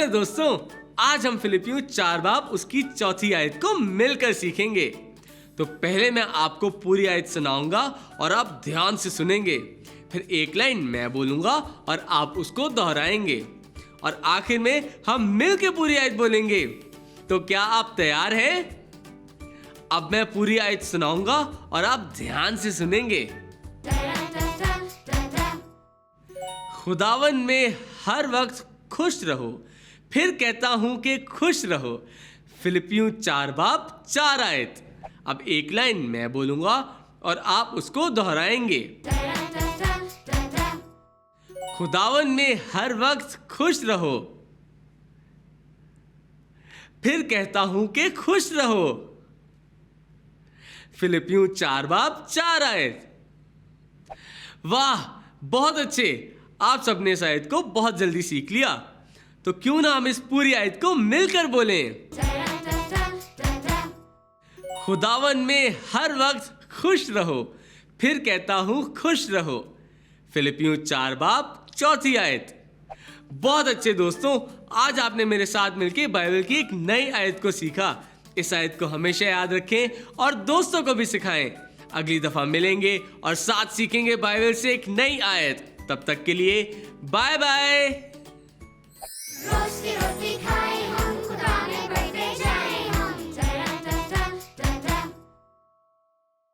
मेरे दोस्तों, आज हम फिलिपियों 4 बाब उसकी चौथी आयत को मिलकर सीखेंगे। तो पहले मैं आपको पूरी आयत सुनाऊंगा और आप ध्यान से सुनेंगे। फिर एक लाइन मैं बोलूंगा और आप उसको दोहराएंगे और आखिर में हम मिलकर पूरी आयत बोलेंगे। तो क्या आप तैयार हैं? अब मैं पूरी आयत सुनाऊंगा और आप ध्यान से सुनेंगे। खुदावन में हर वक्त खुश रहो, फिर कहता हूं कि खुश रहो। फिलिपियों 4 बाब 4 आयत। अब एक लाइन मैं बोलूंगा और आप उसको दोहराएंगे। खुदावन में हर वक्त खुश रहो, फिर कहता हूं कि खुश रहो। फिलिपियों 4 बाब 4 आयत। वाह, बहुत अच्छे। आप सबने इस आयत को बहुत जल्दी सीख लिया। तो क्यों ना हम इस पूरी आयत को मिलकर बोलें। खुदावन में हर वक्त खुश रहो, फिर कहता हूं खुश रहो। फिलिपियों 4 बाब 4 आयत। बहुत अच्छे दोस्तों, आज आपने मेरे साथ मिलकर बाइबल की एक नई आयत को सीखा। इस आयत को हमेशा याद रखें और दोस्तों को भी सिखाएं। अगली दफा मिलेंगे और साथ सीखेंगे बाइबल से एक नई आयत। तब तक के लिए बाय बाय। रोज की रोटी